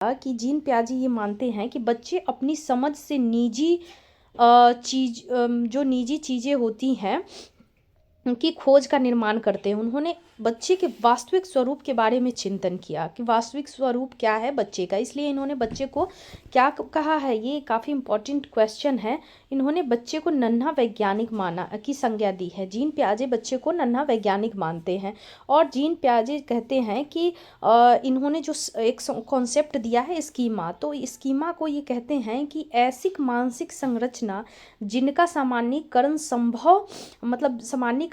कि जीन पियाजे ये मानते हैं कि बच्चे अपनी समझ से निजी जो निजी चीज़ें होती हैं उनकी खोज का निर्माण करते हैं। उन्होंने बच्चे के वास्तविक स्वरूप के बारे में चिंतन किया कि वास्तविक स्वरूप क्या है बच्चे का, इसलिए इन्होंने बच्चे को क्या कहा है, ये काफ़ी इम्पोर्टेंट क्वेश्चन है। इन्होंने बच्चे को नन्हा वैज्ञानिक माना की संज्ञा दी है। जीन पियाजे बच्चे को नन्हा वैज्ञानिक मानते हैं और जीन पियाजे कहते हैं कि इन्होंने जो एक कॉन्सेप्ट दिया है स्कीमा, तो स्कीमा को ये कहते हैं कि ऐसी मानसिक संरचना जिनका सामान्यीकरण संभव मतलब सामान्यीकरण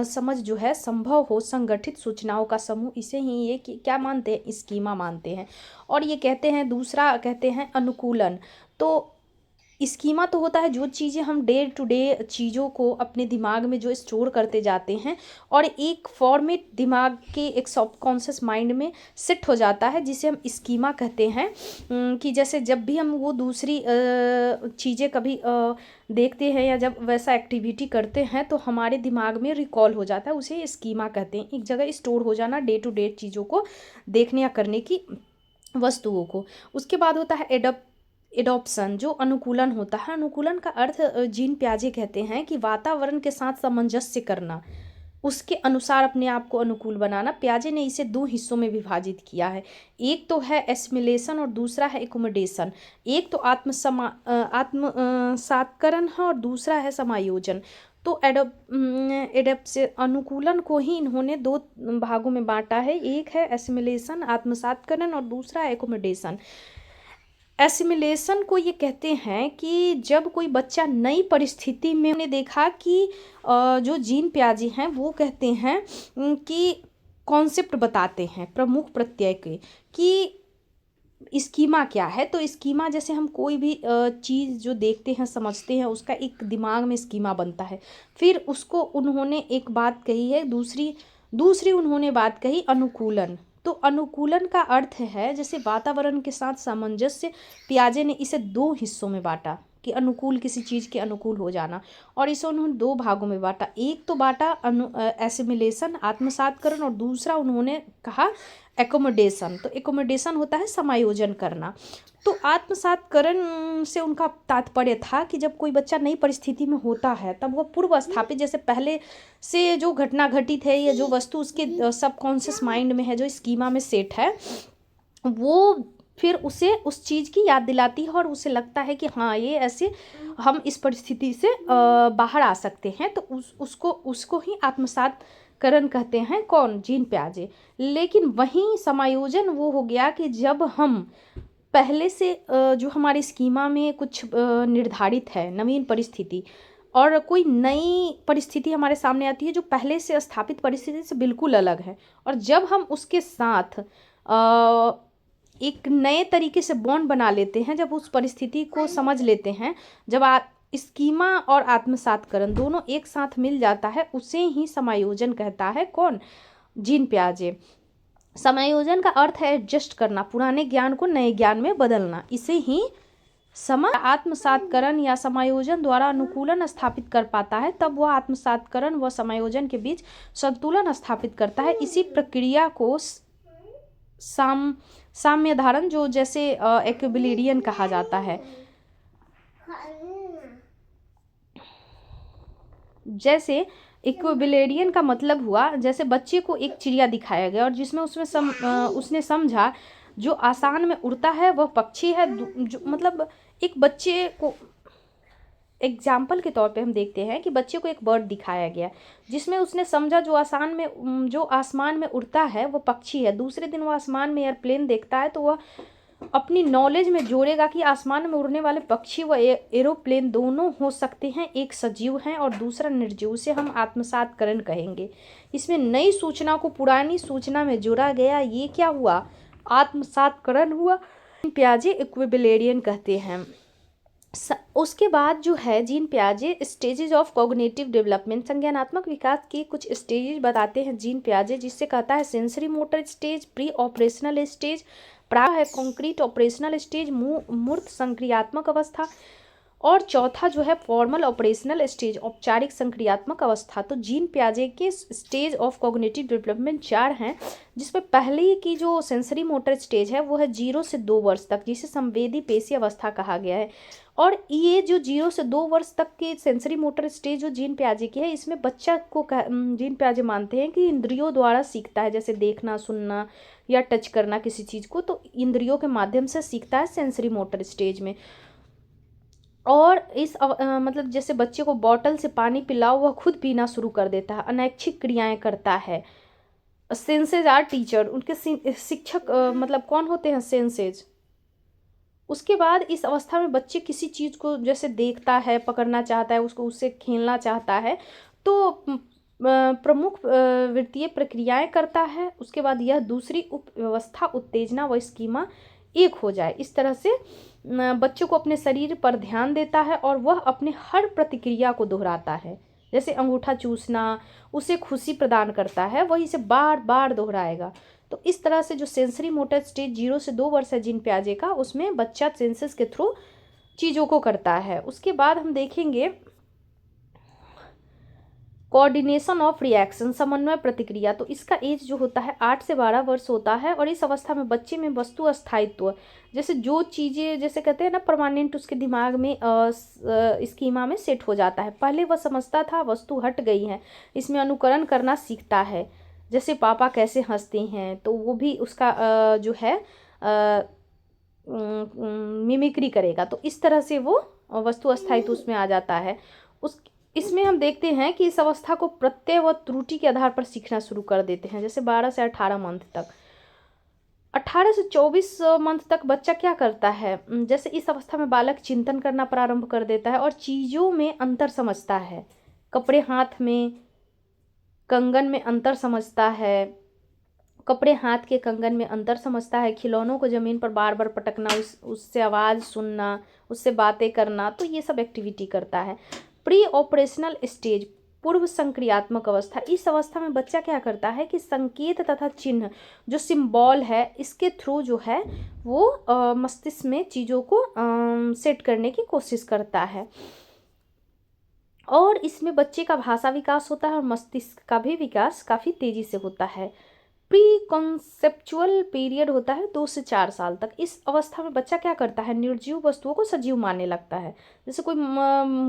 समझ जो है संभव हो, संगठित सूचनाओं का समूह, इसे ही ये क्या मानते हैं, स्कीमा मानते हैं। और ये कहते हैं दूसरा कहते हैं अनुकूलन। तो स्कीमा तो होता है जो चीज़ें हम डे टू डे चीज़ों को अपने दिमाग में जो स्टोर करते जाते हैं और एक फॉर्मेट दिमाग के एक सबकॉन्शियस माइंड में सेट हो जाता है, जिसे हम स्कीमा कहते हैं। कि जैसे जब भी हम वो दूसरी चीज़ें कभी देखते हैं या जब वैसा एक्टिविटी करते हैं तो हमारे दिमाग में रिकॉल हो जाता है, उसे स्कीमा कहते हैं। एक जगह स्टोर हो जाना डे टू डे चीज़ों को देखने या करने की वस्तुओं को। उसके बाद होता है एडॉप्शन, जो अनुकूलन होता है। अनुकूलन का अर्थ जीन पियाजे कहते हैं कि वातावरण के साथ सामंजस्य करना, उसके अनुसार अपने आप को अनुकूल बनाना। पियाजे ने इसे दो हिस्सों में विभाजित किया है, एक तो है एसिमिलेशन और दूसरा है एकोमोडेशन। एक तो आत्मसात्करण है और दूसरा है समायोजन। तो एडप्ट से अनुकूलन को ही इन्होंने दो भागों में बांटा है, एक है एसिमिलेशन आत्मसात्करण और दूसरा है एकोमोडेशन। एसिमिलेशन को ये कहते हैं कि जब कोई बच्चा नई परिस्थिति में, हमने देखा कि जो जीन पियाजे हैं वो कहते हैं कि कॉन्सेप्ट बताते हैं प्रमुख प्रत्यय के कि स्कीमा क्या है। तो स्कीमा जैसे हम कोई भी चीज़ जो देखते हैं समझते हैं उसका एक दिमाग में स्कीमा बनता है। फिर उसको उन्होंने एक बात कही है, दूसरी उन्होंने बात कही अनुकूलन। तो अनुकूलन का अर्थ है जैसे वातावरण के साथ सामंजस्य। पियाजे ने इसे दो हिस्सों में बांटा कि अनुकूल किसी चीज़ के अनुकूल हो जाना, और इसे उन्होंने दो भागों में बांटा। एक तो बांटा एसिमिलेशन आत्मसात्करण और दूसरा उन्होंने कहा एकोमोडेशन। तो एकोमोडेशन होता है समायोजन करना। तो आत्मसात्करण से उनका तात्पर्य था कि जब कोई बच्चा नई परिस्थिति में होता है तब वह पूर्व स्थापित जैसे पहले से जो घटना घटित है या जो वस्तु उसके सबकॉन्शियस माइंड में है, जो स्कीमा में सेट है, वो फिर उसे उस चीज़ की याद दिलाती है और उसे लगता है कि हाँ ये ऐसे हम इस परिस्थिति से बाहर आ सकते हैं। तो उसको ही आत्मसात्करण कहते हैं, कौन, जीन पियाजे। लेकिन वहीं समायोजन वो हो गया कि जब हम पहले से जो हमारी स्कीमा में कुछ निर्धारित है नवीन परिस्थिति और कोई नई परिस्थिति हमारे सामने आती है जो पहले से स्थापित परिस्थिति से बिल्कुल अलग है, और जब हम उसके साथ एक नए तरीके से बॉन्ड बना लेते हैं, जब उस परिस्थिति को समझ लेते हैं, जब स्कीमा और आत्मसात्करण दोनों एक साथ मिल जाता है, उसे ही समायोजन कहता है, कौन, जीन पियाजे। समायोजन का अर्थ है एडजस्ट करना, पुराने ज्ञान को नए ज्ञान में बदलना, इसे ही आत्मसात्करण या समायोजन द्वारा अनुकूलन स्थापित कर पाता है, तब वह आत्मसात्करण व समायोजन के बीच संतुलन स्थापित करता है। इसी प्रक्रिया को साम्य धारण, जो जैसे एक्विलिब्रियम कहा जाता है। जैसे इक्विलिब्रियम का मतलब हुआ जैसे बच्चे को एक चिड़िया दिखाया गया और जिसमें उसने समझा जो आसमान में उड़ता है वह पक्षी है। जो मतलब एक बच्चे को एग्जाम्पल के तौर पे हम देखते हैं कि बच्चे को एक बर्ड दिखाया गया जिसमें उसने समझा जो आसमान में उड़ता है वो पक्षी है। दूसरे दिन वो आसमान में एयरप्लेन देखता है तो वह अपनी नॉलेज में जोड़ेगा कि आसमान में उड़ने वाले पक्षी व एरोप्लेन दोनों हो सकते हैं, एक सजीव है और दूसरा निर्जीव। उसे हम आत्मसात्करण कहेंगे। इसमें नई सूचना को पुरानी सूचना में जोड़ा गया, ये क्या हुआ, आत्मसात्करण हुआ। पियाजे इक्विलिब्रियम कहते हैं। उसके बाद जो है जीन पियाजे स्टेजेस ऑफ कॉग्निटिव डेवलपमेंट, संज्ञानात्मक विकास के कुछ स्टेजेस बताते हैं जीन पियाजे, जिससे कहता है sensory motor stage, pre operational stage, प्रारंभ है कॉन्क्रीट ऑपरेशनल स्टेज, मूर्त संक्रियात्मक अवस्था, और चौथा जो है फॉर्मल ऑपरेशनल स्टेज, औपचारिक संक्रियात्मक अवस्था। तो जीन पियाजे के स्टेज ऑफ कॉग्निटिव डेवलपमेंट 4 हैं, जिसमें पहली की जो सेंसरी मोटर स्टेज है वो है 0 से 2 वर्ष तक, जिसे संवेदी पेशी अवस्था कहा गया है। और ये जो 0 से 2 वर्ष तक की सेंसरी मोटर स्टेज जो जीन पियाजे की है, इसमें बच्चा को जीन पियाजे मानते हैं कि इंद्रियों द्वारा सीखता है, जैसे देखना, सुनना या टच करना किसी चीज़ को, तो इंद्रियों के माध्यम से सीखता है सेंसरी मोटर स्टेज में। और इस मतलब जैसे बच्चे को बॉटल से पानी पिलाओ, वह खुद पीना शुरू कर देता है, अनैच्छिक क्रियाएं करता है। सेंसेज आर टीचर, उनके शिक्षक मतलब कौन होते हैं? सेंसेज। उसके बाद इस अवस्था में बच्चे किसी चीज़ को जैसे देखता है, पकड़ना चाहता है, उसको उससे खेलना चाहता है, तो प्रमुख वृत्तीय प्रक्रियाएं करता है। उसके बाद यह दूसरी उप व्यवस्था उत्तेजना व स्कीमा एक हो जाए, इस तरह से बच्चों को अपने शरीर पर ध्यान देता है और वह अपने हर प्रतिक्रिया को दोहराता है। जैसे अंगूठा चूसना उसे खुशी प्रदान करता है, वही इसे बार बार दोहराएगा। तो इस तरह से जो सेंसरी मोटर स्टेज 0 से 2 वर्ष है जीन पियाजे का, उसमें बच्चा सेंसेस के थ्रू चीज़ों को करता है। उसके बाद हम देखेंगे कोऑर्डिनेशन ऑफ रिएक्शन, समन्वय प्रतिक्रिया। तो इसका एज जो होता है 8 से 12 वर्ष होता है, और इस अवस्था में बच्चे में वस्तु अस्थायित्व, जैसे जो चीज़ें जैसे कहते हैं ना परमानेंट, उसके दिमाग में स्कीमा में सेट हो जाता है। पहले वह समझता था वस्तु हट गई है, इसमें अनुकरण करना सीखता है, जैसे पापा कैसे हंसते हैं तो वो भी उसका जो है मिमिक्री करेगा। तो इस तरह से वो वस्तु अस्थायित्व उसमें आ जाता है। इसमें हम देखते हैं कि इस अवस्था को प्रत्यय व त्रुटि के आधार पर सीखना शुरू कर देते हैं, जैसे 12 से 18 मंथ तक। 18 से 24 मंथ तक बच्चा क्या करता है? जैसे इस अवस्था में बालक चिंतन करना प्रारंभ कर देता है और चीज़ों में अंतर समझता है, कपड़े हाथ में, कंगन में अंतर समझता है, कपड़े हाथ के कंगन में अंतर समझता है, खिलौनों को ज़मीन पर बार बार पटकना, उससे आवाज़ सुनना, उससे बातें करना, तो ये सब एक्टिविटी करता है। प्री ऑपरेशनल स्टेज, पूर्व संक्रियात्मक अवस्था। इस अवस्था में बच्चा क्या करता है कि संकेत तथा चिन्ह, जो सिंबल है, इसके थ्रू जो है वो मस्तिष्क में चीज़ों को सेट करने की कोशिश करता है। और इसमें बच्चे का भाषा विकास होता है और मस्तिष्क का भी विकास काफ़ी तेज़ी से होता है। प्री कॉन्सेप्चुअल पीरियड होता है 2 से 4 साल तक। इस अवस्था में बच्चा क्या करता है? निर्जीव वस्तुओं को सजीव मानने लगता है। जैसे कोई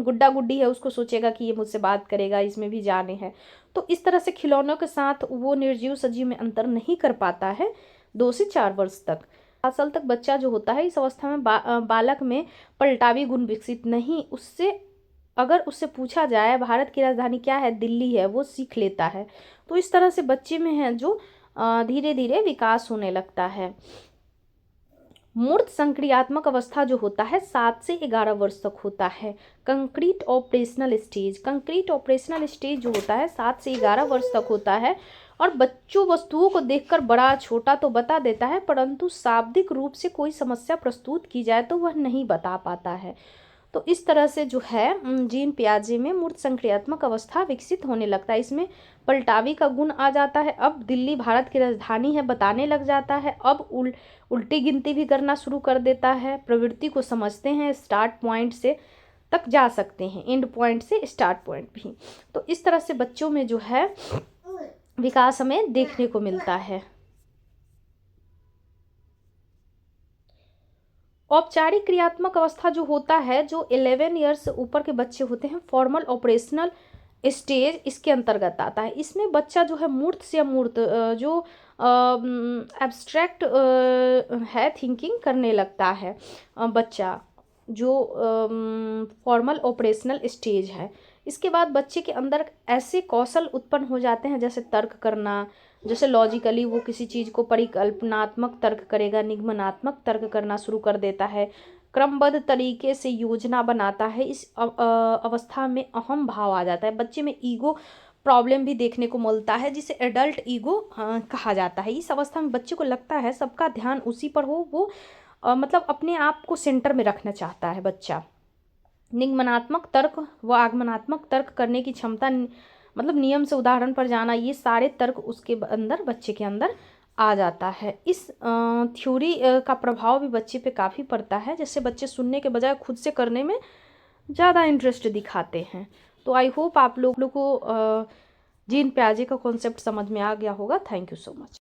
गुड्डा गुड्डी है, उसको सोचेगा कि ये मुझसे बात करेगा, इसमें भी जाने हैं। तो इस तरह से खिलौनों के साथ वो निर्जीव सजीव में अंतर नहीं कर पाता है 2 से 4 वर्ष तक। 7 साल तक बच्चा जो होता है, इस अवस्था में बालक में पलटावी गुण विकसित नहीं, उससे अगर उससे पूछा जाए भारत की राजधानी क्या है, दिल्ली है, वो सीख लेता है। तो इस तरह से बच्चे में है जो धीरे धीरे विकास होने लगता है। मूर्त संक्रियात्मक अवस्था जो होता है 7 से 11 वर्ष तक होता है। Concrete operational stage, concrete operational stage जो होता है 7 से 11 वर्ष तक होता है, और बच्चों वस्तुओं को देखकर बड़ा छोटा तो बता देता है, परंतु शाब्दिक रूप से कोई समस्या प्रस्तुत की जाए तो वह नहीं बता पाता है। तो इस तरह से जो है जीन पियाजे में मूर्त संक्रियात्मक अवस्था विकसित होने लगता है। इसमें पलटावी का गुण आ जाता है, अब दिल्ली भारत की राजधानी है बताने लग जाता है, अब उल्टी गिनती भी करना शुरू कर देता है, प्रवृत्ति को समझते हैं, स्टार्ट पॉइंट से तक जा सकते हैं, एंड पॉइंट से स्टार्ट पॉइंट भी। तो इस तरह से बच्चों में जो है विकास हमें देखने को मिलता है। औपचारिक क्रियात्मक अवस्था जो होता है, जो 11 ईयर्स से ऊपर के बच्चे होते हैं, फॉर्मल ऑपरेशनल स्टेज इसके अंतर्गत आता है। इसमें बच्चा जो है मूर्त से अमूर्त जो एब्स्ट्रैक्ट है थिंकिंग करने लगता है बच्चा, जो फॉर्मल ऑपरेशनल स्टेज है। इसके बाद बच्चे के अंदर ऐसे कौशल उत्पन्न हो जाते हैं, जैसे तर्क करना, जैसे लॉजिकली वो किसी चीज़ को परिकल्पनात्मक तर्क करेगा, निगमनात्मक तर्क करना शुरू कर देता है, क्रमबद्ध तरीके से योजना बनाता है। इस अवस्था में अहम भाव आ जाता है, बच्चे में ईगो प्रॉब्लम भी देखने को मिलता है, जिसे एडल्ट ईगो कहा जाता है। इस अवस्था में बच्चे को लगता है सबका ध्यान उसी पर हो, वो मतलब अपने आप को सेंटर में रखना चाहता है बच्चा। निगमनात्मक तर्क व आगमनात्मक तर्क करने की क्षमता, मतलब नियम से उदाहरण पर जाना, ये सारे तर्क उसके अंदर, बच्चे के अंदर आ जाता है। इस थ्योरी का प्रभाव भी बच्चे पे काफ़ी पड़ता है, जैसे बच्चे सुनने के बजाय खुद से करने में ज़्यादा इंटरेस्ट दिखाते हैं। तो आई होप आप लोग को जीन प्याजे का कॉन्सेप्ट समझ में आ गया होगा। Thank you so much.